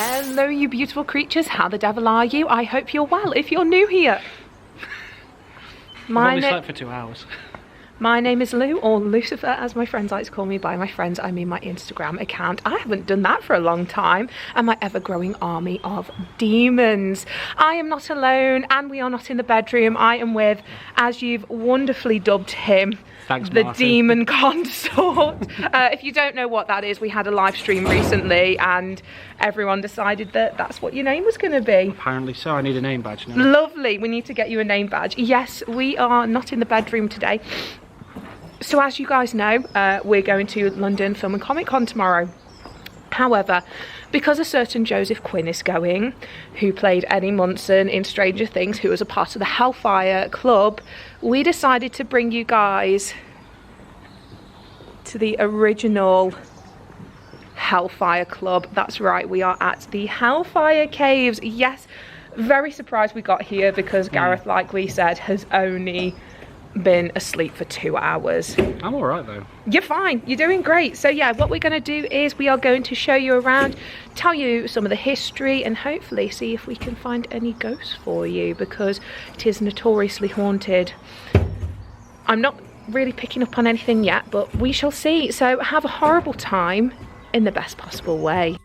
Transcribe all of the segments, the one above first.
Hello, you beautiful creatures. How the devil are you? I hope you're well. If you're new here, I've only slept for 2 hours. My name is Lou, or Lucifer, as my friends like to call me. By my friends, I mean my Instagram account. I haven't done that for a long time, and my ever-growing army of demons. I am not alone, and we are not in the bedroom. I am with, as you've wonderfully dubbed him, Thanks, the Martin. demon consort. If you don't know what that is, we had a live stream recently, and everyone decided that that's what your name was going to be. Apparently so. I need a name badge now. Lovely. We need to get you a name badge. Yes, we are not in the bedroom today. So as you guys know, we're going to London Film and Comic Con tomorrow. However, because a certain Joseph Quinn is going, who played Eddie Munson in Stranger Things, who was a part of the Hellfire Club, we decided to bring you guys to the original Hellfire Club. That's right, we are at the Hellfire Caves. Yes, very surprised we got here because Gareth, like we said, has only been asleep for 2 hours. I'm alright though. You're fine, you're doing great. So yeah, what we're going to do is we are going to show you around, tell you some of the history, and hopefully see if we can find any ghosts for you, because it is notoriously haunted. I'm not really picking up on anything yet, but we shall see. So have a horrible time in the best possible way.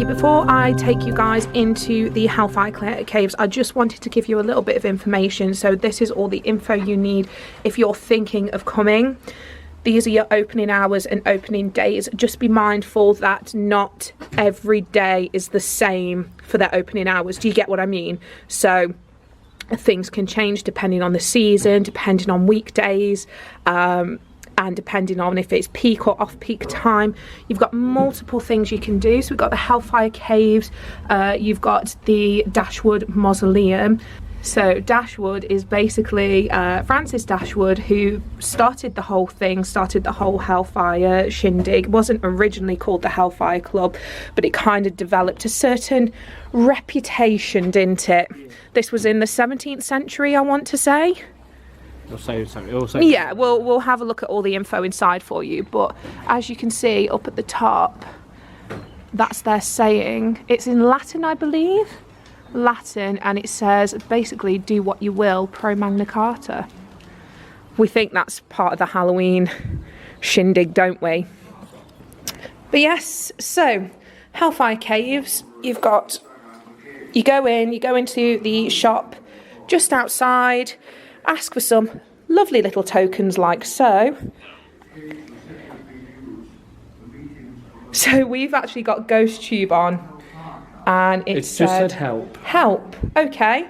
Before I take you guys into the Hellfire Caves, I just wanted to give you a little bit of information. So this is all the info you need if you're thinking of coming. These are your opening hours and opening days. Just be mindful that not every day is the same for their opening hours. Do you get what I mean? So things can change depending on the season, depending on weekdays, and depending on if it's peak or off-peak time. You've got multiple things you can do. So we've got the Hellfire Caves, you've got the Dashwood mausoleum. So Dashwood is basically Francis Dashwood, who started the whole thing, started the whole Hellfire shindig. It wasn't originally called the Hellfire Club, but it kind of developed a certain reputation, didn't it? This was in the 17th century, I want to say. Yeah, we'll have a look at all the info inside for you, but as you can see up at the top, that's their saying. It's in Latin, I believe. Latin, and it says basically, do what you will, pro Magna Carta. We think that's part of the Halloween shindig, don't we? But yes, so Hellfire Caves, you go into the shop just outside, ask for some lovely little tokens like so. So we've actually got Ghost Tube on, and it's just said help. Help. Okay.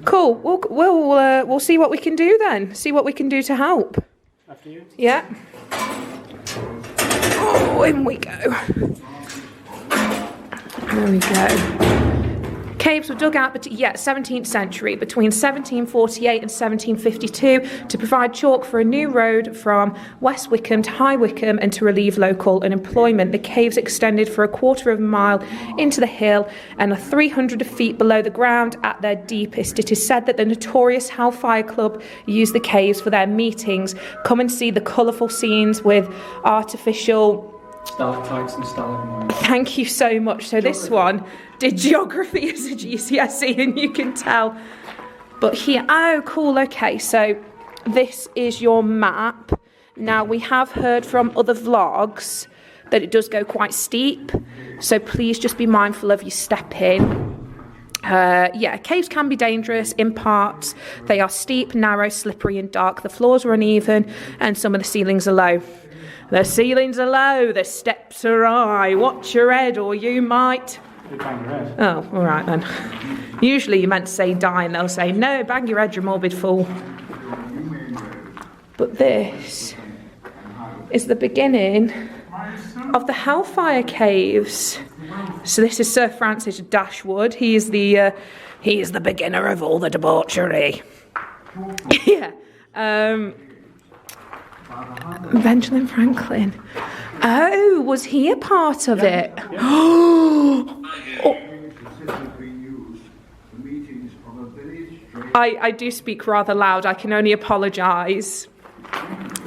Cool. We'll see what we can do then. See what we can do to help. After you. Yeah. Oh, in we go. There we go. Caves were dug out, 17th century, between 1748 and 1752, to provide chalk for a new road from West Wickham to High Wycombe and to relieve local unemployment. The caves extended for a quarter of a mile into the hill and are 300 feet below the ground at their deepest. It is said that the notorious Hellfire Club used the caves for their meetings. Come and see the colourful scenes with artificial stalactites and stalagmites. Thank you so much. So this one did geography as a GCSE, and you can tell. But here, oh cool, okay, so this is your map. Now we have heard from other vlogs that it does go quite steep, so please just be mindful of your step in. Yeah, caves can be dangerous in parts. They are steep, narrow, slippery and dark. The floors are uneven and some of the ceilings are low. The ceilings are low, the steps are high. Watch your head or you might... Bang your head. Oh, all right then. Usually you're meant to say die and they'll say, no, bang your head, you morbid fool. But this is the beginning of the Hellfire Caves. So this is Sir Francis Dashwood. He is the beginner of all the debauchery. Yeah. Benjamin Franklin. Oh, was he a part of it? Oh. I do speak rather loud. I can only apologise.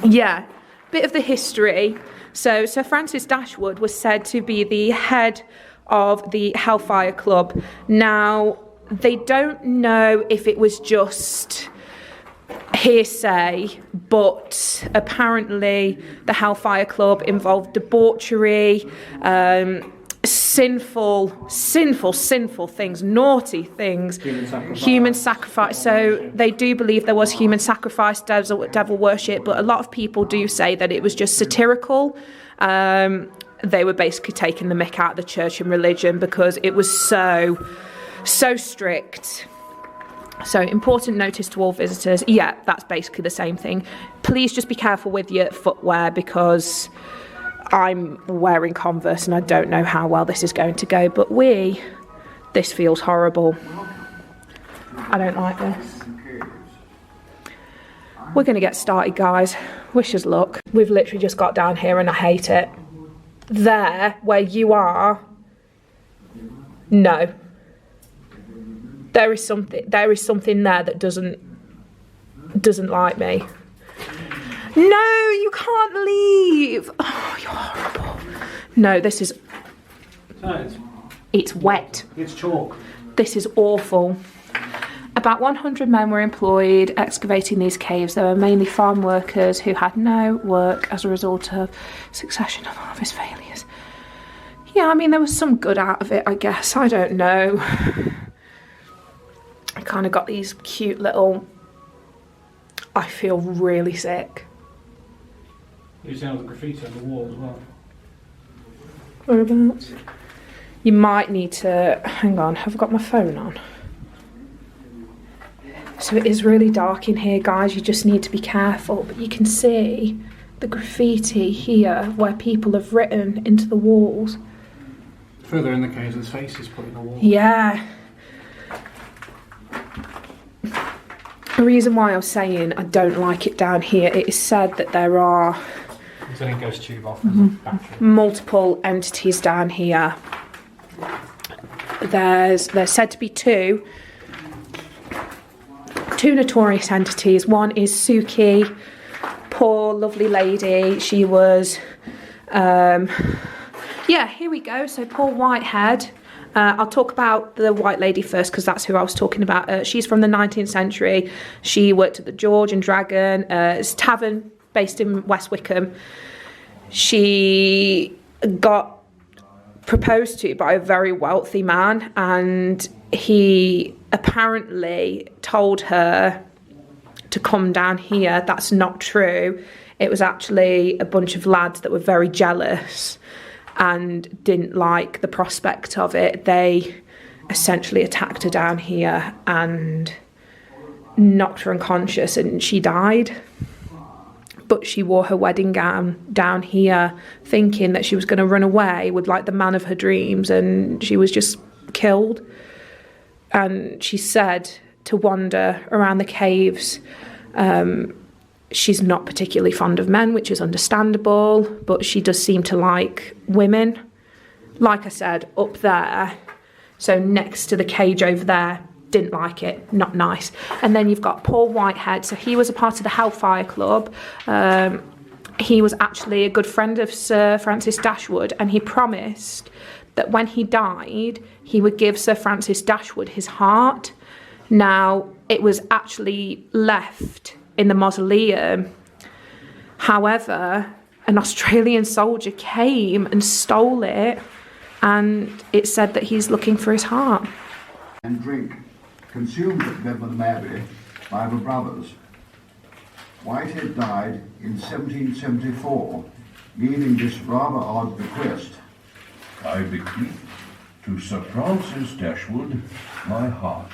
Yeah, bit of the history. So Sir Francis Dashwood was said to be the head of the Hellfire Club. Now, they don't know if it was just hearsay, but apparently the Hellfire Club involved debauchery, sinful things, naughty things, human sacrifice. So they do believe there was human sacrifice, devil worship, but a lot of people do say that it was just satirical. They were basically taking the mick out of the church and religion because it was so strict. So, important notice to all visitors. Yeah, that's basically the same thing. Please just be careful with your footwear because I'm wearing Converse and I don't know how well this is going to go. But this feels horrible. I don't like this. We're going to get started, guys. Wish us luck. We've literally just got down here and I hate it. There, where you are, no. There is something there that doesn't like me. No, you can't leave. Oh, you're horrible. No, this is... It's wet. It's chalk. This is awful. About 100 men were employed excavating these caves. They were mainly farm workers who had no work as a result of succession of harvest failures. Yeah, I mean, there was some good out of it, I guess. I don't know. I kind of got these cute little... I feel really sick. You see all the graffiti on the wall as well. Whereabouts? You might need to... Hang on, have I got my phone on? So it is really dark in here, guys. You just need to be careful. But you can see the graffiti here where people have written into the walls. Further in the caves, there's faces put in the wall. Yeah. The reason why I was saying I don't like it down here, it is said that there are ghost tube off multiple entities down here. There's said to be two notorious entities. One is Suki, poor lovely lady. She was yeah, here we go. So Paul Whitehead. I'll talk about the white lady first because that's who I was talking about. She's from the 19th century. She worked at the George and Dragon. It's a tavern based in West Wickham. She got proposed to by a very wealthy man and he apparently told her to come down here. That's not true. It was actually a bunch of lads that were very jealous and didn't like the prospect of it. They essentially attacked her down here and knocked her unconscious and she died. But she wore her wedding gown down here thinking that she was going to run away with like the man of her dreams and she was just killed. And she's said to wander around the caves. She's not particularly fond of men, which is understandable, but she does seem to like women. Like I said, up there, so next to the cage over there, didn't like it, not nice. And then you've got Paul Whitehead, so he was a part of the Hellfire Club. He was actually a good friend of Sir Francis Dashwood, and he promised that when he died, he would give Sir Francis Dashwood his heart. Now, it was actually left in the mausoleum. However, an Australian soldier came and stole it, and it said that he's looking for his heart. And drink, consumed at Bedford Abbey by the brothers. Whitehead died in 1774 leaving this rather odd bequest. I bequeath to Sir Francis Dashwood my heart,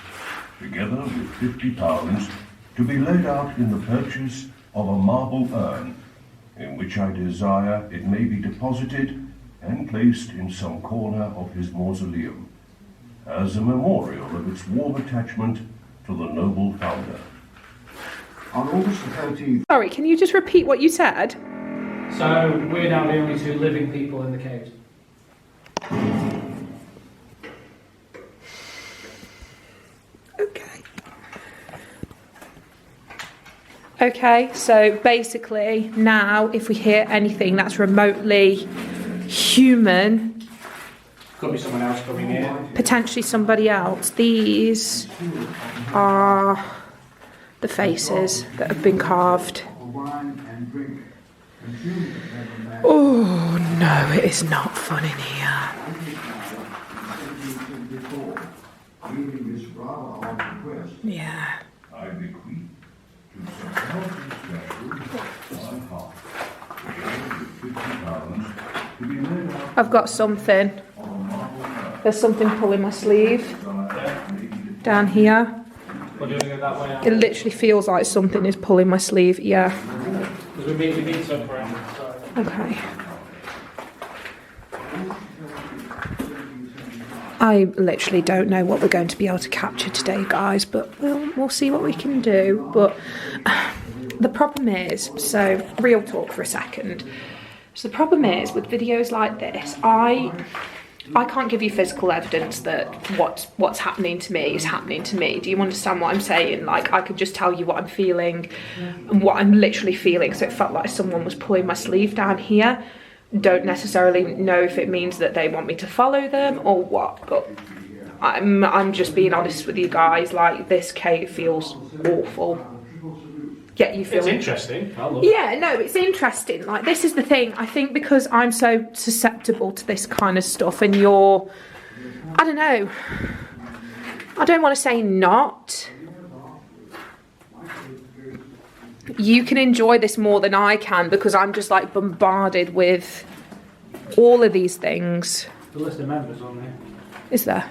together with £50, to be laid out in the purchase of a marble urn, in which I desire it may be deposited and placed in some corner of his mausoleum, as a memorial of its warm attachment to the noble founder. On August the 13th... Sorry, can you just repeat what you said? So, we're now the only two living people in the caves. Okay, so basically now if we hear anything that's remotely human, Could be someone else coming in. potentially somebody else, these are the faces that have been carved. Oh no, it is not fun in here. Yeah. I bequeath to Sir Francis Dashwood my heart, together with £50, to be laid out I've got something. There's something pulling my sleeve down here. What do you want to go that way out? It literally feels like something is pulling my sleeve. Yeah. Because we meet somewhere on the side. Okay. I literally don't know what we're going to be able to capture today, guys, but we'll see what we can do. But the problem is, so real talk for a second. So the problem is with videos like this, I can't give you physical evidence that what's happening to me is happening to me. Do you understand what I'm saying? Like, I could just tell you what I'm feeling and what I'm literally feeling. So it felt like someone was pulling my sleeve down here. Don't necessarily know if it means that they want me to follow them or what, but I'm just being honest with you guys. Like, this cave feels awful. Yeah, you feel It's interesting. I love yeah, no, it's interesting. Like, this is the thing. I think because I'm so susceptible to this kind of stuff and you're, I don't know, I don't want to say not. You can enjoy this more than I can because I'm just like bombarded with all of these things. The list of members on there. Is there?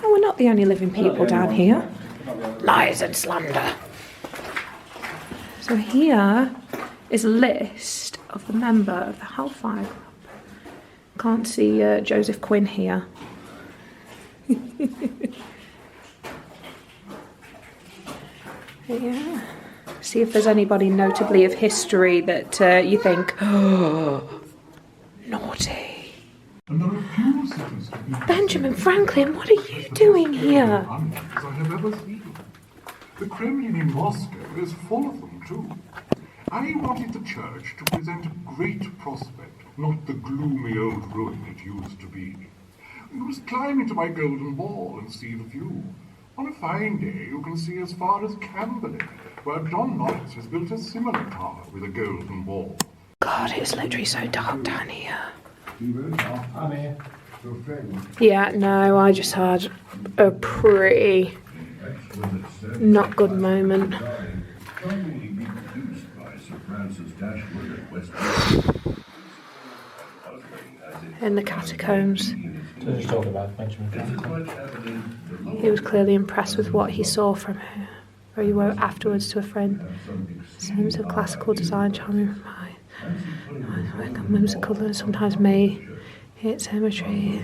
Oh, we're not the only living people down here. Lies and slander. So here is a list of the member of the Hellfire Club. Can't see Joseph Quinn here. Yeah. See if there's anybody notably of history that you think, oh, naughty. Benjamin Franklin, what are you doing here? The Kremlin in Moscow is full of them, too. I wanted the church to present a great prospect, not the gloomy old ruin it used to be. You must climb into my golden ball and see the view. On a fine day, you can see as far as Camberley, where John Norris has built a similar tower with a golden wall. God, it's literally so dark down here. I'm here. Yeah, no, I just had a pretty not good moment. In the catacombs. So just talk about Benjamin Franklin. He was clearly impressed with what he saw from her. Or he wrote afterwards to a friend. Sense of classical design, charming whimsical and sometimes may hit symmetry.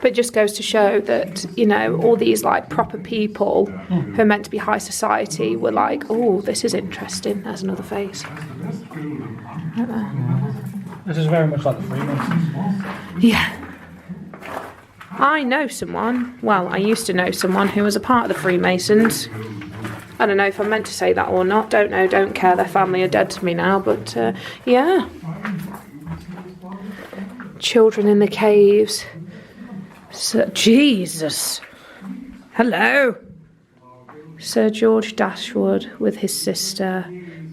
But it just goes to show that, you know, all these like proper people who are meant to be high society were like, oh, this is interesting. There's another face. This is very much like the Freemasons. Yeah. I know someone, well, I used to know someone who was a part of the Freemasons. I don't know if I'm meant to say that or not. Don't know, don't care. Their family are dead to me now, but yeah. Children in the caves. Jesus. Hello. Sir George Dashwood with his sister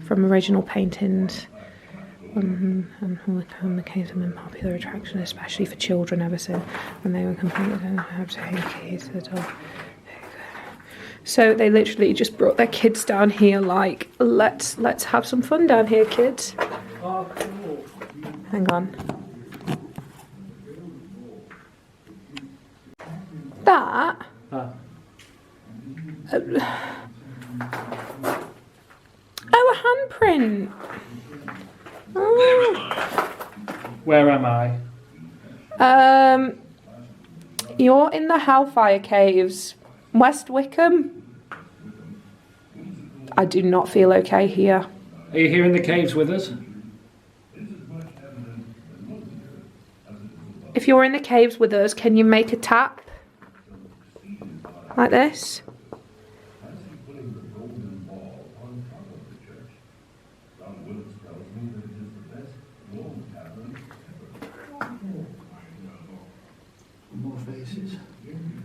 from original paintings. And the caves have been a popular attraction, especially for children ever since when they were completely keys to the door. So they literally just brought their kids down here like, let's have some fun down here, kids. Oh, cool. Hang on. That? Oh, a handprint. Oh. Where am I? You're in the Hellfire Caves. West Wickham. I do not feel okay here. Are you here in the caves with us? If you're in the caves with us, can you make a tap? Like this? More faces.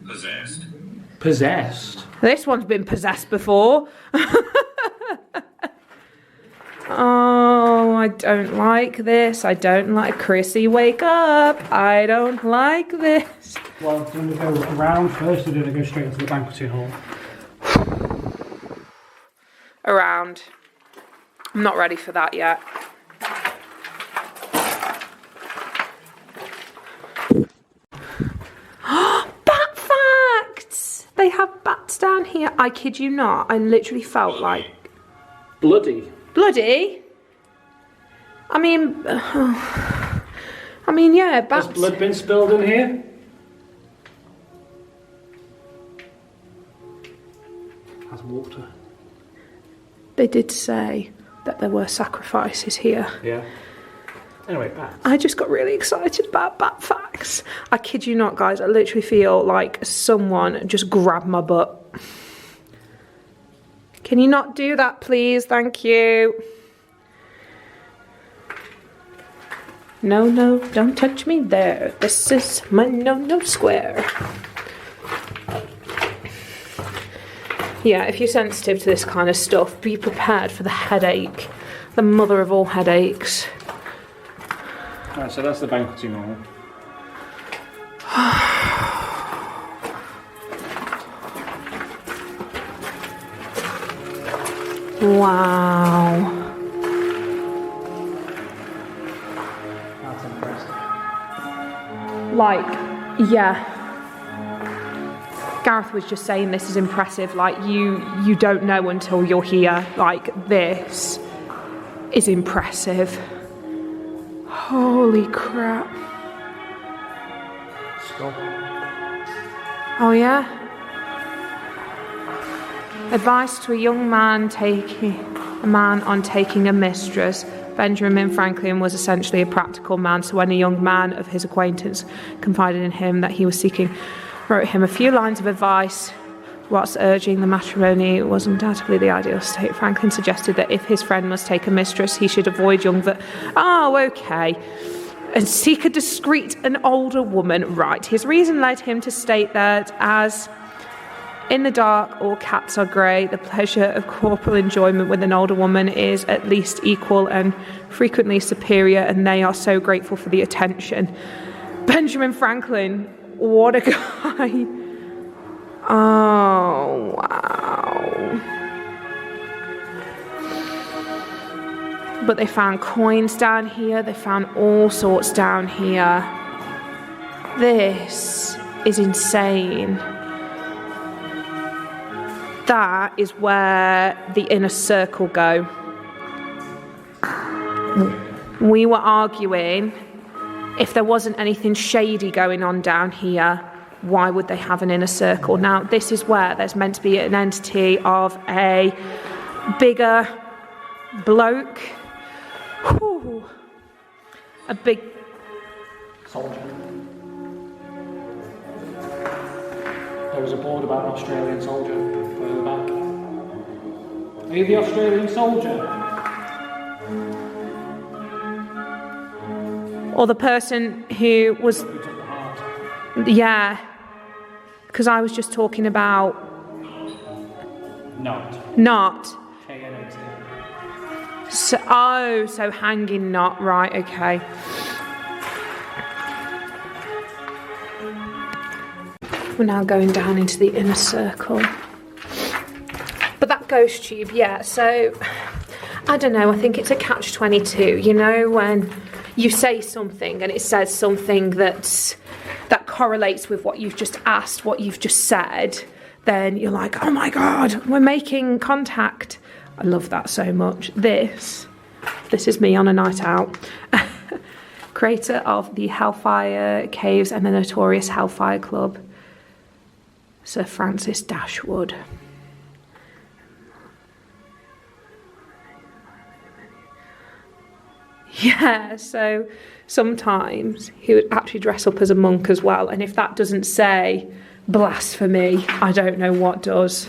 Possessed. Possessed? This one's been possessed before. Oh, I don't like this. I don't like Chrissy, wake up. I don't like this. Well, do we go around first or do they go straight into the banqueting hall? Around. I'm not ready for that yet. Bat facts! They have bats down here. I kid you not. I literally felt like... Bloody. Bloody? I mean, yeah, bats. Has blood been spilled in here? Has water. They did say that there were sacrifices here. Yeah. Anyway, bats. I just got really excited about bat facts. I kid you not, guys. I literally feel like someone just grabbed my butt. Can you not do that, please? Thank you. No, no, don't touch me there. This is my no square. Yeah, if you're sensitive to this kind of stuff, be prepared for the headache. The mother of all headaches. Alright, so that's the banqueting hall. Wow. That's impressive. Like, yeah. Gareth was just saying this is impressive. Like, you don't know until you're here. Like, this is impressive. Holy crap. Stop. Oh, yeah? Advice to a young man on taking a mistress. Benjamin Franklin was essentially a practical man, so when a young man of his acquaintance confided in him that he was seeking, wrote him a few lines of advice whilst urging the matrimony was undoubtedly the ideal state. Franklin suggested that if his friend must take a mistress, he should avoid and seek a discreet and older woman. Right. His reason led him to state that as in the dark all cats are grey, the pleasure of corporal enjoyment with an older woman is at least equal and frequently superior, and they are so grateful for the attention. Benjamin Franklin, what a guy. Oh, wow. But they found coins down here. They found all sorts down here. This is insane. That is where the inner circle go. We were arguing if there wasn't anything shady going on down here, why would they have an inner circle? Now, this is where there's meant to be an entity of a bigger bloke. Whew. A big Soldier. There was a board about an Australian soldier further back. Are you the Australian soldier? or the person who was, yeah, because I was just talking about not. K-N-O-T. So hanging knot, right, okay. We're now going down into the inner circle. But that ghost tube, yeah, so I don't know, I think it's a catch-22, you know, when you say something and it says something that correlates with what you've just asked, what you've just said, then you're like, oh my god, we're making contact. I love that so much. This is me on a night out. Creator of the Hellfire Caves and the notorious Hellfire Club, Sir Francis Dashwood. Yeah, so sometimes he would actually dress up as a monk as well, and if that doesn't say blasphemy, I don't know what does.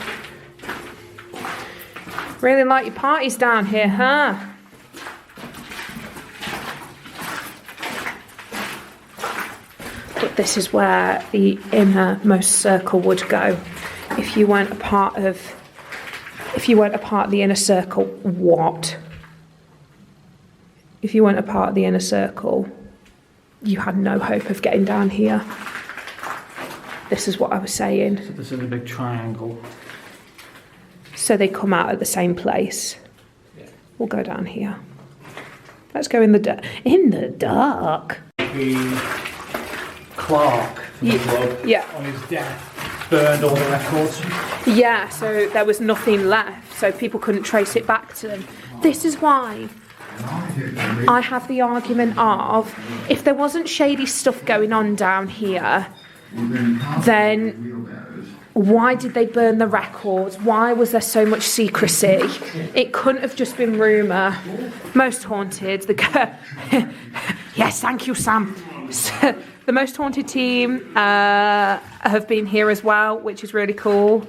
Really like your parties down here, huh? But this is where the innermost circle would go. If you weren't a part of the inner circle, what? If you weren't a part of the inner circle, you had no hope of getting down here. This is what I was saying. So this is a big triangle. So they come out at the same place. Yeah. We'll go down here. Let's go in the dark. In the dark? The clerk from the club, yeah. on his death, burned all the records. Yeah, so there was nothing left, so people couldn't trace it back to them. This is why I have the argument of, if there wasn't shady stuff going on down here, then why did they burn the records? Why was there so much secrecy? It couldn't have just been rumour. Most Haunted, yes, thank you, Sam. The Most Haunted team have been here as well, which is really cool.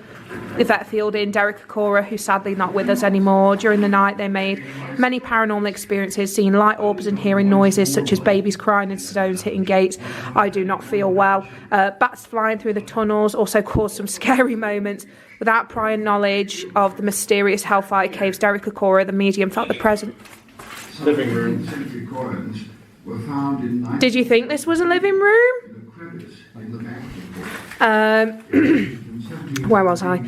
Yvette Fielding, Derek Okora, who's sadly not with us anymore. During the night, they made many paranormal experiences, seeing light orbs and hearing noises such as babies crying and stones hitting gates. I do not feel well. Bats flying through the tunnels also caused some scary moments. Without prior knowledge of the mysterious Hellfire Caves, Derek Okora, the medium, felt the presence. Living room. Did you think this was a living room? Where was I?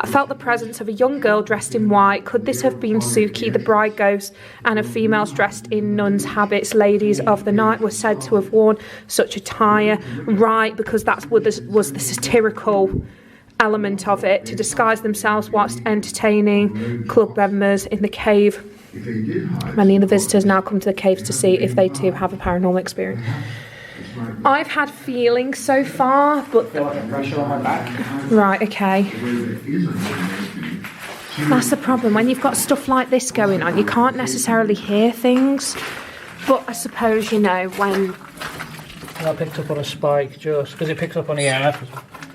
Felt the presence of a young girl dressed in white. Could this have been Suki, the bride ghost, and of females dressed in nuns' habits? Ladies of the night were said to have worn such attire. Right, because that's what was the satirical element of it, to disguise themselves whilst entertaining club members in the cave. Many of the visitors now come to the caves to see if they too have a paranormal experience. I've had feelings so far, but... I feel like a pressure on my back. Right, okay. That's the problem. When you've got stuff like this going on, you can't necessarily hear things. But I suppose, you know, when... I picked up on a spike just because it picks up on the air.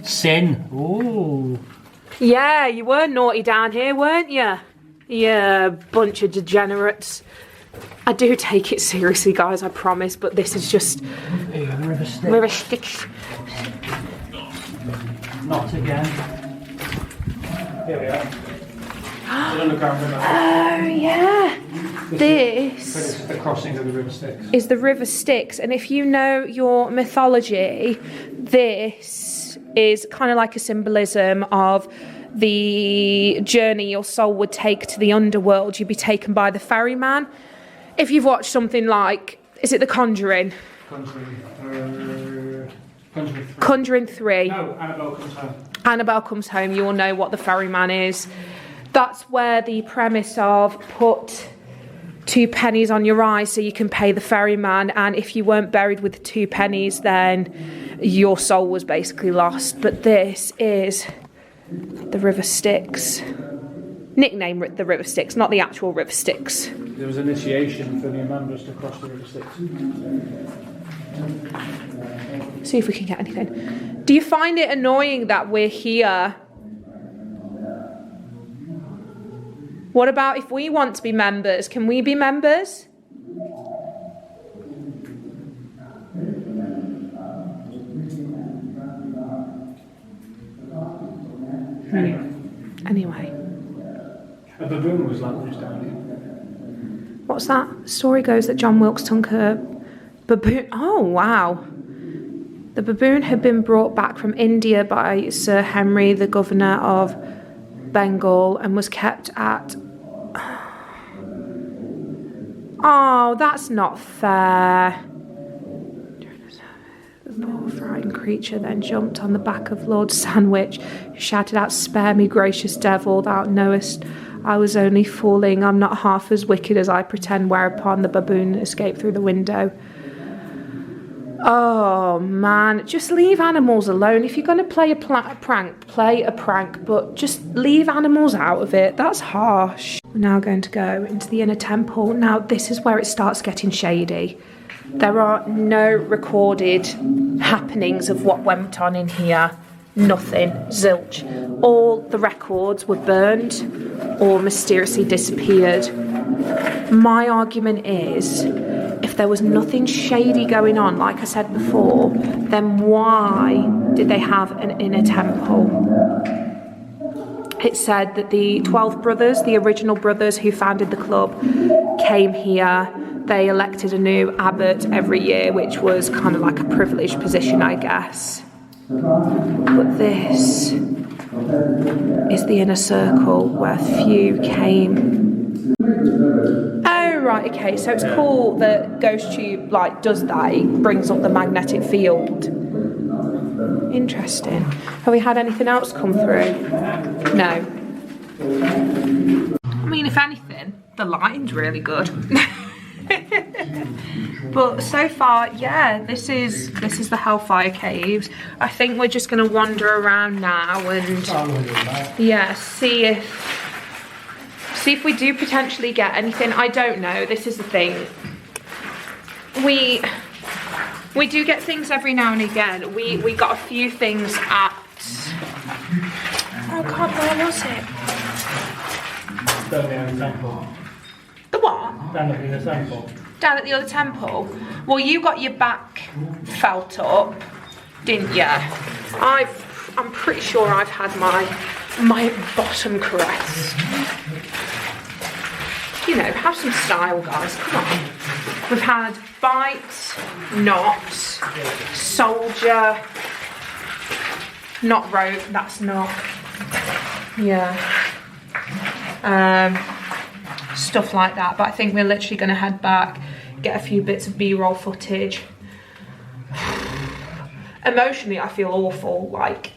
Sin. Ooh. Yeah, you were naughty down here, weren't you? Yeah, bunch of degenerates. I do take it seriously, guys, I promise, but this is just... River Styx. River Styx. Not again. Here we are. The underground river. Oh, yeah. This is the crossing of the River Styx. Is the River Styx, and if you know your mythology, this is kind of like a symbolism of the journey your soul would take to the underworld. You'd be taken by the ferryman. If you've watched something like, is it The Conjuring? Conjuring 3. No, Annabelle Comes Home. Annabelle Comes Home, you all know what the ferryman is. That's where the premise of put 2 pennies on your eyes so you can pay the ferryman, and if you weren't buried with the 2 pennies, then your soul was basically lost. But this is the River Styx. Nickname the River Styx, not the actual River Styx. There was initiation for new members to cross the River Styx. See if we can get anything. Do you find it annoying that we're here? What about if we want to be members? Can we be members? Anyway. A baboon was like this down here. What's that? Story goes that John Wilkes took a baboon. Oh, wow. The baboon had been brought back from India by Sir Henry, the governor of Bengal and was kept at... Oh, that's not fair. The poor frightened creature then jumped on the back of Lord Sandwich, who shouted out, "Spare me, gracious devil, thou knowest I was only fooling. I'm not half as wicked as I pretend," whereupon the baboon escaped through the window. Oh man, just leave animals alone. If you're going to play a prank, play a prank, but just leave animals out of it. That's harsh. We're now going to go into the inner temple. Now this is where it starts getting shady. There are no recorded happenings of what went on in here. Nothing. Zilch. All the records were burned or mysteriously disappeared. My argument is, if there was nothing shady going on, like I said before, then why did they have an inner temple? It said that the 12 brothers, the original brothers who founded the club, came here. They elected a new abbot every year, which was kind of like a privileged position, I guess. But this is the inner circle where few came. Oh, right, okay, so it's cool that Ghost Tube, like, does that. It brings up the magnetic field. Interesting. Have we had anything else come through? No. I mean, if anything, the lighting's really good. But so far, yeah, this is the Hellfire Caves. I think we're just going to wander around now and yeah, see if we do potentially get anything. I don't know. This is the thing. We do get things every now and again. We got a few things at... Oh God, where was it? Down there in the temple. The what? Down in the temple. Down at the other temple? Well, you got your back felt up, didn't you? I'm pretty sure I've had my bottom caressed. You know, have some style, guys. Come on. We've had bite, knot, soldier, not rope. That's not. Yeah. Stuff like that, but I think we're literally going to head back, get a few bits of B-roll footage. Emotionally, I feel awful, like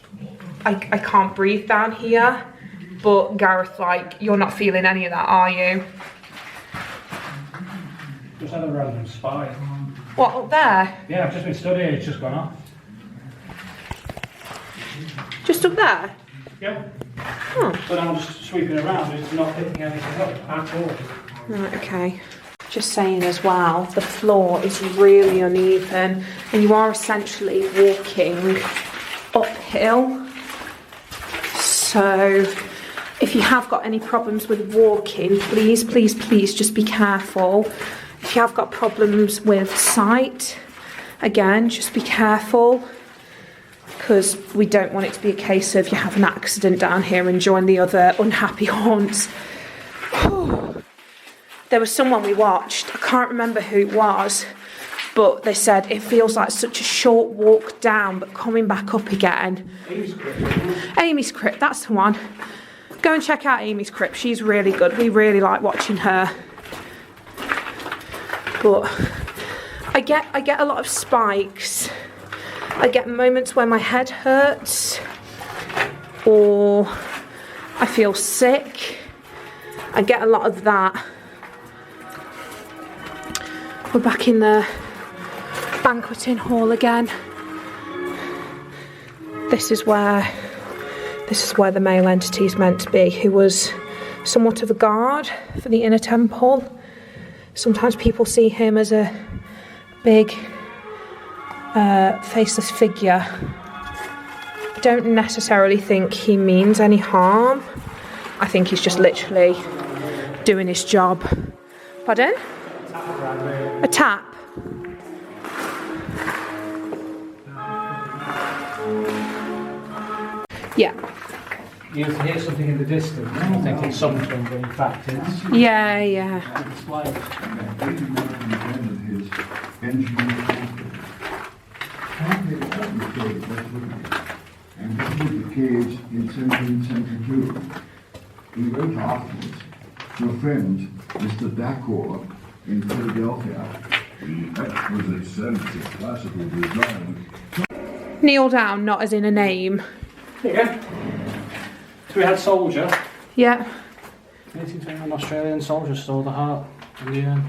I can't breathe down here, but Gareth, like, you're not feeling any of that, are you? Just had a random spike. What, up there? Yeah, I've just been studying, it's just gone off. Just up there? Yeah. Oh. But I'm just sweeping around, it's not picking anything up at all. Right, okay. Just saying as well, the floor is really uneven and you are essentially walking uphill. So if you have got any problems with walking, please, please, please just be careful. If you have got problems with sight, again, just be careful, because we don't want it to be a case of you have an accident down here and join the other unhappy haunts. There was someone we watched, I can't remember who it was, but they said it feels like such a short walk down, but coming back up again. Amy's Crypt, that's the one. Go and check out Amy's Crypt, she's really good. We really like watching her. But I get a lot of spikes. I get moments where my head hurts, or I feel sick. I get a lot of that. We're back in the banqueting hall again. This is where the male entity is meant to be, who was somewhat of a guard for the inner temple. Sometimes people see him as a big faceless figure. I don't necessarily think he means any harm. I think he's just literally doing his job. Pardon? A tap? Yeah. You hear something in the distance, I think it's something, but in fact it's... Yeah. It's like... and built the caves in 1772. He wrote afterwards to a friend, Mr. Dacor, in Philadelphia. The exquisite sense of classical design. Kneel down, not as in a name. There you go. So we had soldier. Yeah. 1821 Australian soldier stole the heart in the urn.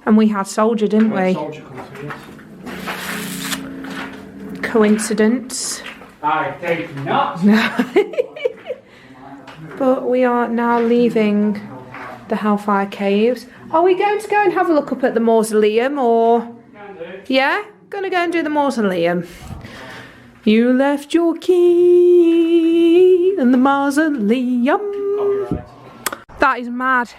And we had soldier, didn't we? Soldier come through, yes. Coincidence. I think not. But we are now leaving the Hellfire Caves. Are we going to go and have a look up at the mausoleum, or? Yeah? Gonna go and do the mausoleum. You left your key in the mausoleum. Copyright. That is mad.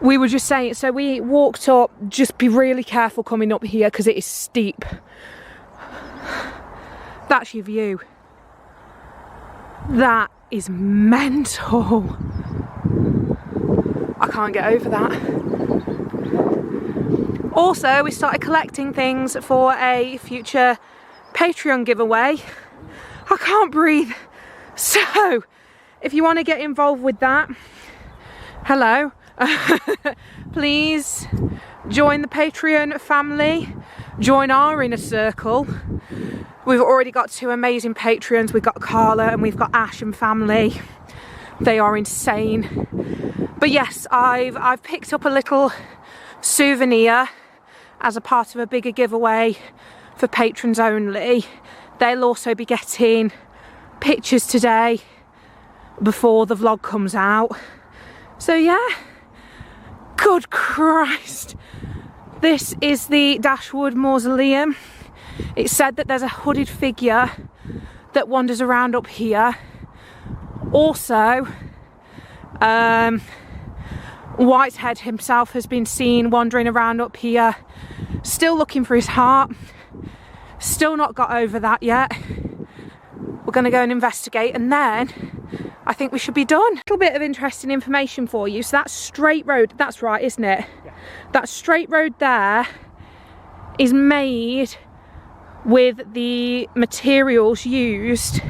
We were just saying, so we walked up, just be really careful coming up here because it is steep. That's your view. That is mental. I can't get over that. Also, we started collecting things for a future Patreon giveaway. I can't breathe. So, if you want to get involved with that, hello. Please join the Patreon family. Join our inner circle. We've already got 2 amazing Patreons. We've got Carla and we've got Ash and family. They are insane. But yes, I've picked up a little souvenir as a part of a bigger giveaway for patrons only. They'll also be getting pictures today before the vlog comes out. So yeah, good Christ. This is the Dashwood mausoleum. It's said that there's a hooded figure that wanders around up here. Also, Whitehead himself has been seen wandering around up here, still looking for his heart. Still not got over that yet. We're going to go and investigate, and then I think we should be done. A little bit of interesting information for you. So that straight road, that's right, isn't it? Yeah. That straight road there is made with the materials used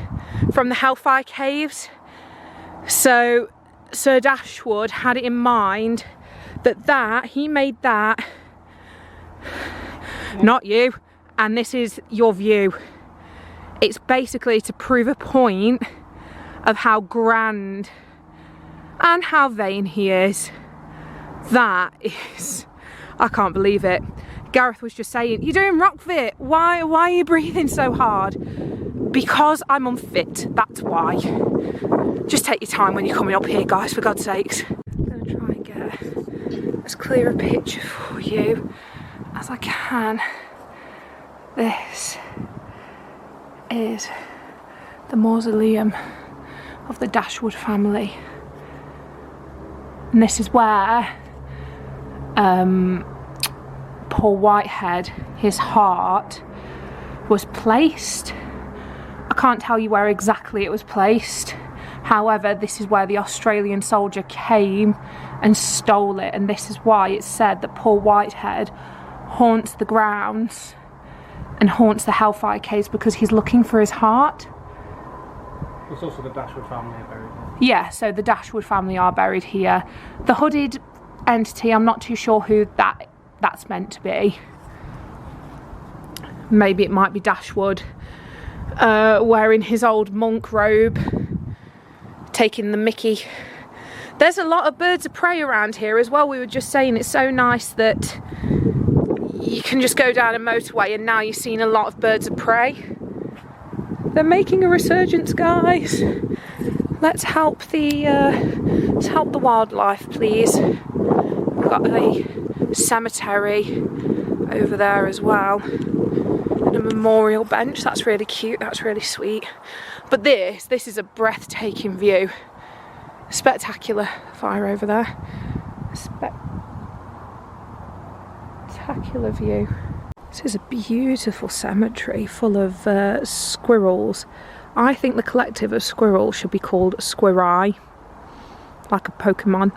from the Hellfire Caves. So Sir Dashwood had it in mind that he made that, not you, and this is your view. It's basically to prove a point of how grand and how vain he is. That is, I can't believe it. Gareth was just saying, you're doing rock fit, why are you breathing so hard? Because I'm unfit, that's why. Just take your time when you're coming up here, guys, for God's sakes. I'm gonna try and get as clear a picture for you as I can. This is the mausoleum of the Dashwood family. And this is where Paul Whitehead, his heart, was placed. I can't tell you where exactly it was placed. However, this is where the Australian soldier came and stole it, and this is why it's said that Paul Whitehead haunts the grounds and haunts the Hellfire Caves, because he's looking for his heart. It's also the Dashwood family are buried here. Yeah, so the Dashwood family are buried here. The hooded entity, I'm not too sure who that's meant to be. Maybe it might be Dashwood wearing his old monk robe, taking the mickey. There's a lot of birds of prey around here as well. We were just saying it's so nice that you can just go down a motorway and now you're seeing a lot of birds of prey. They're making a resurgence, guys. Let's help the wildlife, please. We've got a cemetery over there as well, and a memorial bench. That's really cute, that's really sweet. But this is a breathtaking view. Spectacular fire over there. Spectacular view. This is a beautiful cemetery full of squirrels. I think the collective of squirrels should be called Squirrai, like a Pokemon.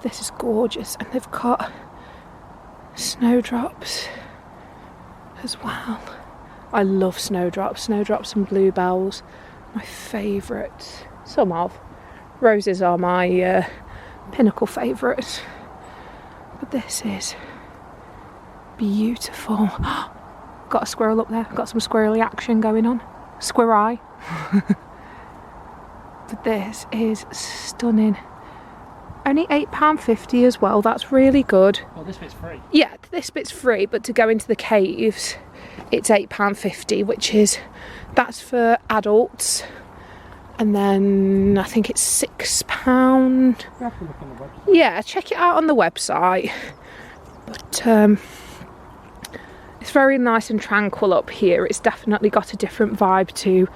This is gorgeous, and they've got snowdrops as well. I love snowdrops and bluebells. my favourite. Some of. Roses are my pinnacle favourite. But this is beautiful. Got a squirrel up there. Got some squirrely action going on. Squirrel. But this is stunning. Only £8.50 as well. That's really good. Well, this bit's free. Yeah, this bit's free, but to go into the caves, it's £8.50, which is, that's for adults. And then I think it's £6. You have to look on the website. Yeah, check it out on the website. But it's very nice and tranquil up here. It's definitely got a different vibe to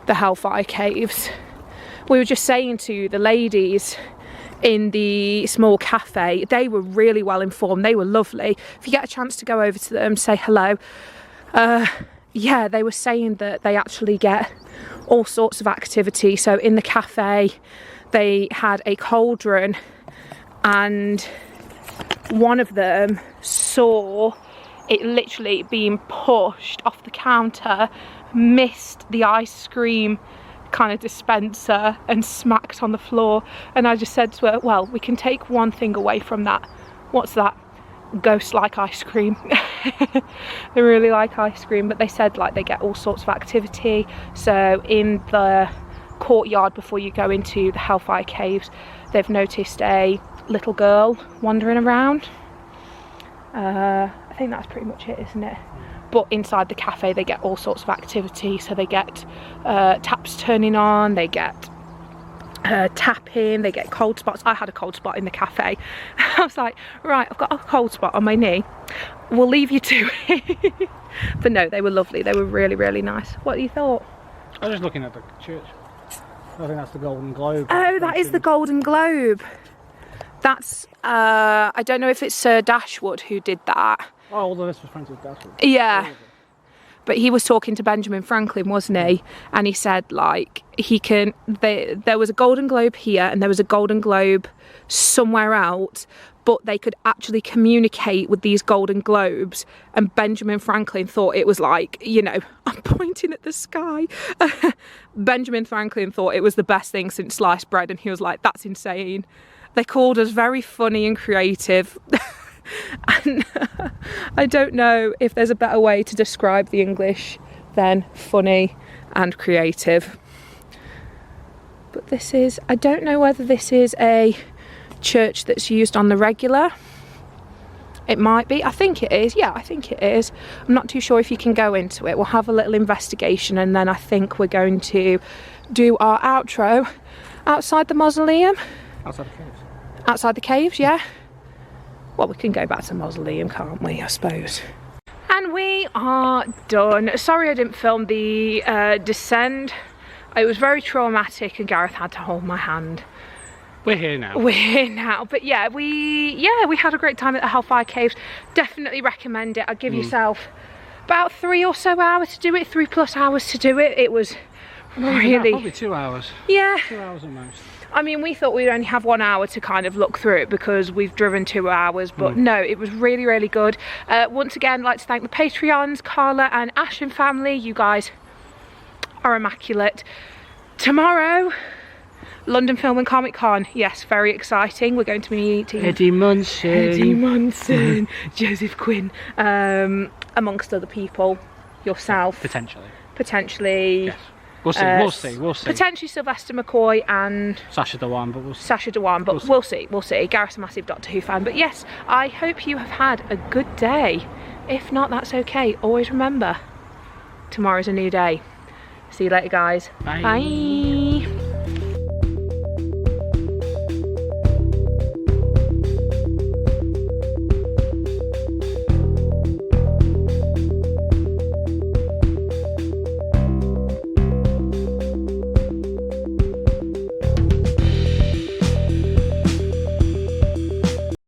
the Hellfire Caves. We were just saying to the ladies in the small cafe, they were really well informed. They were lovely. If you get a chance to go over to them, say hello. Yeah, they were saying that they actually get all sorts of activity. So in the cafe, they had a cauldron, and one of them saw it literally being pushed off the counter, missed the ice cream kind of dispenser and smacked on the floor. And I just said to her, well, we can take one thing away from that. What's that? Ghosts like ice cream. They really like ice cream. But they said like they get all sorts of activity. So in the courtyard before you go into the Hellfire Caves, they've noticed a little girl wandering around. I think that's pretty much it, isn't it? But inside the cafe they get all sorts of activity. So they get taps turning on, they get tapping, they get cold spots. I had a cold spot in the cafe. I was like, right, I've got a cold spot on my knee, we'll leave you to it. But no, they were lovely. They were really, really nice. What do you thought? I was just looking at the church. I think that's the Golden Globe. Oh, that is the Golden Globe. That's I don't know if it's Sir Dashwood who did that. Oh, although this was friends with Dashwood. Yeah. But he was talking to Benjamin Franklin, wasn't he? And he said, like, there was a Golden Globe here and there was a Golden Globe somewhere else, but they could actually communicate with these Golden Globes. And Benjamin Franklin thought it was like, you know, I'm pointing at the sky. Benjamin Franklin thought it was the best thing since sliced bread. And he was like, that's insane. They called us very funny and creative. And I don't know if there's a better way to describe the English than funny and creative. But this is, I don't know whether this is a church that's used on the regular. It might be. I think it is. Yeah, I think it is. I'm not too sure if you can go into it. We'll have a little investigation and then I think we're going to do our outro outside the mausoleum. Outside the caves. Outside the caves, yeah. Well, we can go back to the mausoleum, can't we, I suppose. And we are done. Sorry I didn't film the descent. It was very traumatic and Gareth had to hold my hand. We're here now. We're here now. But yeah, we had a great time at the Hellfire Caves. Definitely recommend it. I'd give yourself about 3 or so hours to do it, 3+ hours to do it. It was really... Probably 2 hours. Yeah. 2 hours at most. I mean, we thought we'd only have 1 hour to kind of look through it because we've driven 2 hours, but no, it was really, really good. Once again, I'd like to thank the Patreons, Carla and Ash and family. You guys are immaculate. Tomorrow, London Film and Comic Con. Yes, very exciting. We're going to be meeting Eddie Munson, Joseph Quinn, amongst other people. Yourself. Potentially. Yes. We'll see. Potentially Sylvester McCoy and Sacha Dhawan, but we'll see. We'll see. Gareth's a massive Doctor Who fan. But yes, I hope you have had a good day. If not, that's okay. Always remember, tomorrow's a new day. See you later, guys. Bye. Bye.